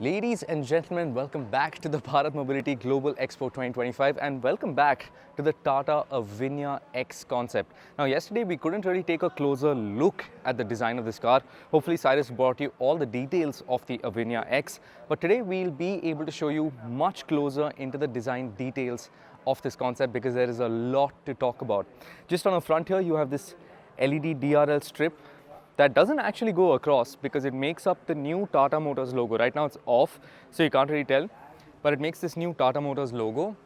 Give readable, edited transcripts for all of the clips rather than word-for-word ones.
Ladies and gentlemen, welcome back to the Bharat Mobility Global Expo 2025 and welcome back to the Tata Avinya X concept. Now yesterday we couldn't really take a closer look at the design of this car. Hopefully Cyrus brought you all the details of the Avinya X, but today we'll be able to show you much closer into the design details of this concept because there is a lot to talk about. Just on the front here you have this LED DRL strip that doesn't actually go across because it makes up the new Tata Motors logo. Right now it's off, so you can't really tell, but it makes this new Tata Motors logo.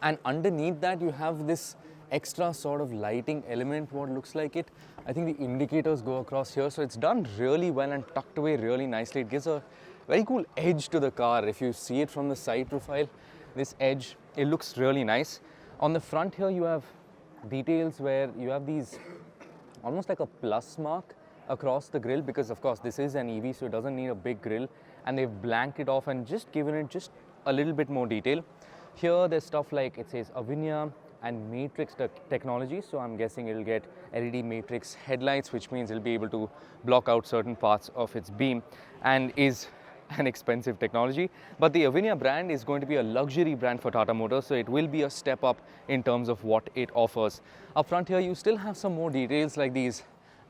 And underneath that you have this extra sort of lighting element, what looks like it. I think the indicators go across here, so it's done really well and tucked away really nicely. It gives a very cool edge to the car. If you see it from the side profile, this edge, it looks really nice. On the front here you have details where you have these almost like a plus mark across the grille, because of course this is an EV, so it doesn't need a big grille, and they've blanked it off and just given it just a little bit more detail. Here there's stuff like it says Avinya and Matrix technology, so I'm guessing it'll get LED Matrix headlights, which means it'll be able to block out certain parts of its beam and is an expensive technology. But the Avinya brand is going to be a luxury brand for Tata Motors, so it will be a step up in terms of what it offers. Up front here you still have some more details like these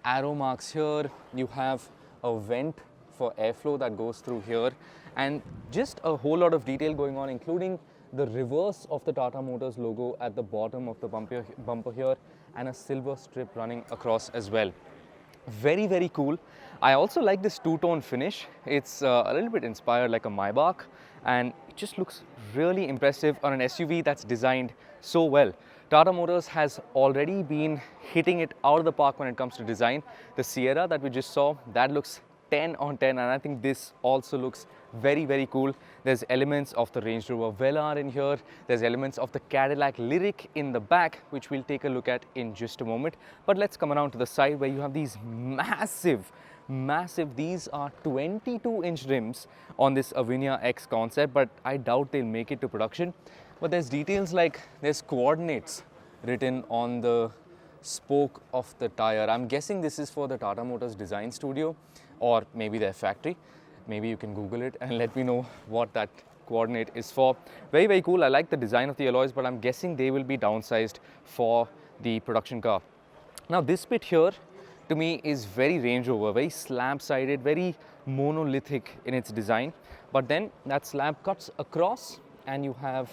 arrow marks here. You have a vent for airflow that goes through here, and just a whole lot of detail going on, including the reverse of the Tata Motors logo at the bottom of the bumper here, and a silver strip running across as well. Very, very cool. I also like this two-tone finish. It's a little bit inspired like a Maybach, and it just looks really impressive on an SUV that's designed so well. Tata Motors has already been hitting it out of the park when it comes to design. The Sierra that we just saw, that looks 10 on 10, and I think this also looks very, very cool. There's elements of the Range Rover Velar in here. There's elements of the Cadillac Lyriq in the back, which we'll take a look at in just a moment. But let's come around to the side where you have these massive, these are 22-inch rims on this Avinya X concept, but I doubt they'll make it to production. But there's details like there's coordinates written on the spoke of the tire. I'm guessing this is for the Tata Motors design studio or maybe their factory. Maybe you can Google it and let me know what that coordinate is for. Very, very cool. I like the design of the alloys, but I'm guessing they will be downsized for the production car. Now this bit here to me is very Range Rover, very slab-sided, very monolithic in its design. But then that slab cuts across and you have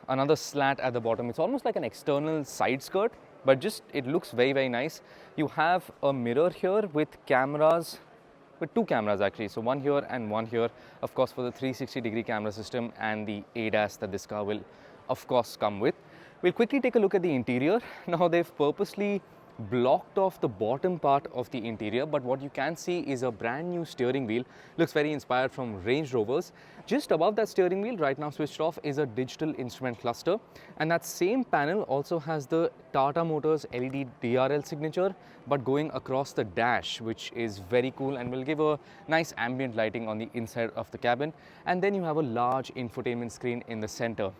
another slat at the bottom. It's almost like an external side skirt, but just it looks very, very nice. You have a mirror here with cameras, with two cameras actually, so one here and one here, of course for the 360-degree camera system and the ADAS that this car will of course come with. We'll quickly take a look at the interior. Now they've purposely blocked off the bottom part of the interior, but what you can see is a brand new steering wheel. Looks very inspired from Range Rovers. Just above that steering wheel, right now switched off, is a digital instrument cluster, and that same panel also has the Tata Motors LED DRL signature, but going across the dash, which is very cool and will give a nice ambient lighting on the inside of the cabin. And then you have a large infotainment screen in the center.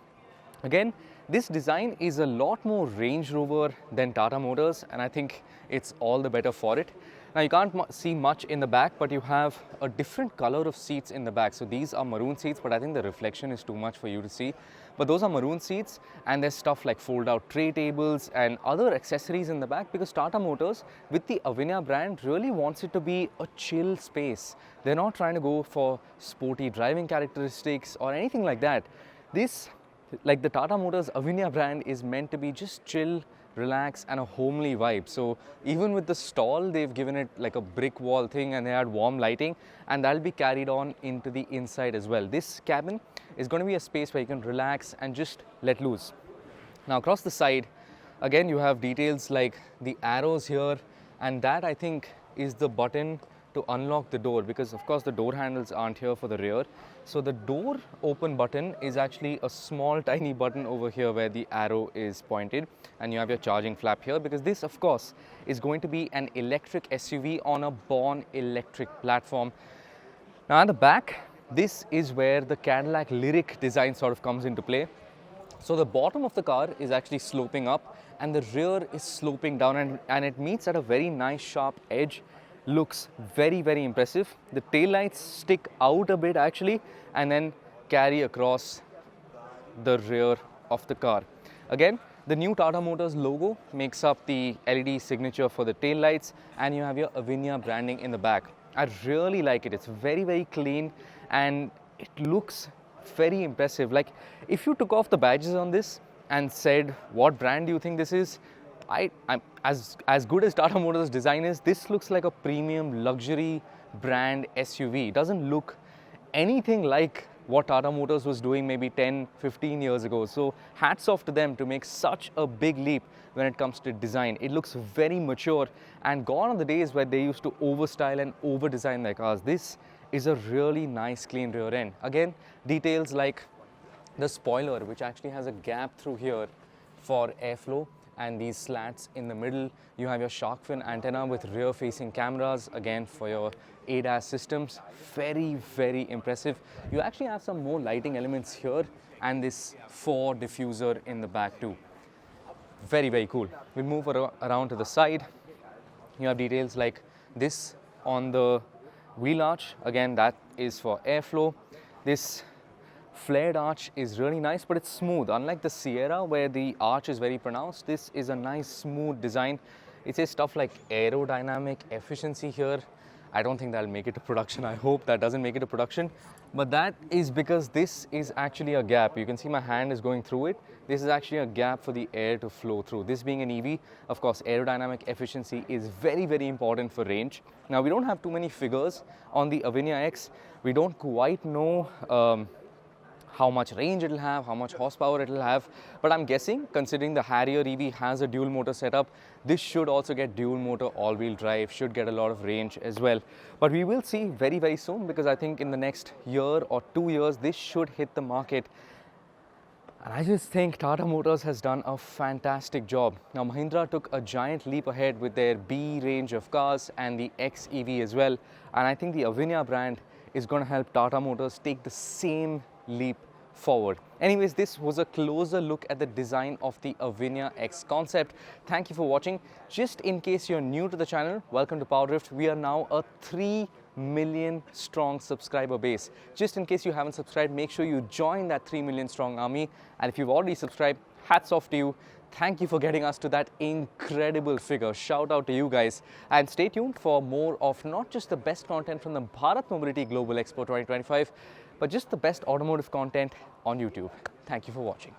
Again, this design is a lot more Range Rover than Tata Motors, and I think it's all the better for it. Now you can't see much in the back, but you have a different color of seats in the back. So these are maroon seats, but I think the reflection is too much for you to see. But those are maroon seats, and there's stuff like fold-out tray tables and other accessories in the back, because Tata Motors, with the Avinya brand, really wants it to be a chill space. They're not trying to go for sporty driving characteristics or anything like that. This, like the Tata Motors Avinya brand, is meant to be just chill, relax and a homely vibe. So even with the stall, they've given it like a brick wall thing, and they had warm lighting, and that'll be carried on into the inside as well. This cabin is going to be a space where you can relax and just let loose. Now across the side, again you have details like the arrows here, and that I think is the button to unlock the door, because of course the door handles aren't here for the rear. So the door open button is actually a small tiny button over here where the arrow is pointed, and you have your charging flap here, because this of course is going to be an electric SUV on a born electric platform. Now at the back, this is where the Cadillac Lyriq design sort of comes into play. So the bottom of the car is actually sloping up and the rear is sloping down, and it meets at a very nice sharp edge. looks very, very impressive. The tail lights stick out a bit actually and then carry across the rear of the car. Again, the new Tata Motors logo makes up the LED signature for the tail lights, and you have your Avinya branding in the back. I really like it. It's very, very clean and it looks very impressive. Like if you took off the badges on this and said, what brand do you think this is? I'm as good as Tata Motors design is, this looks like a premium luxury brand SUV. It doesn't look anything like what Tata Motors was doing maybe 10, 15 years ago. So hats off to them to make such a big leap when it comes to design. It looks very mature and gone are the days where they used to overstyle and over-design their cars. This is a really nice clean rear end. Again, details like the spoiler, which actually has a gap through here for airflow, and these slats in the middle. You have your shark fin antenna with rear facing cameras, again for your ADAS systems. Very, very impressive. You actually have some more lighting elements here and this Ford diffuser in the back too. Very, very cool. We'll move around to the side. You have details like this on the wheel arch. Again, that is for airflow. This flared arch is really nice, but it's smooth. Unlike the Sierra where the arch is very pronounced, this is a nice smooth design. It says stuff like aerodynamic efficiency here. I don't think that'll make it to production. I hope that doesn't make it to production. But that is because this is actually a gap. You can see my hand is going through it. This is actually a gap for the air to flow through. This being an EV, of course, aerodynamic efficiency is very, very important for range. Now, we don't have too many figures on the Avinya X. We don't quite know how much range it'll have, how much horsepower it'll have, but I'm guessing, considering the Harrier EV has a dual motor setup, this should also get dual motor all-wheel drive, should get a lot of range as well. But we will see very, very soon, because I think in the next year or 2 years, this should hit the market. And I just think Tata Motors has done a fantastic job. Now, Mahindra took a giant leap ahead with their B range of cars and the XEV as well. And I think the Avinya brand is going to help Tata Motors take the same leap forward. Anyways, this was a closer look at the design of the Avinya X concept. Thank you for watching. Just in case you're new to the channel, welcome to Powerdrift. We are now a 3 million strong subscriber base. Just in case you haven't subscribed, make sure you join that 3 million strong army. And if you've already subscribed, hats off to you. Thank you for getting us to that incredible figure. Shout out to you guys. And stay tuned for more of not just the best content from the Bharat Mobility Global Expo 2025, but just the best automotive content on YouTube. Thank you for watching.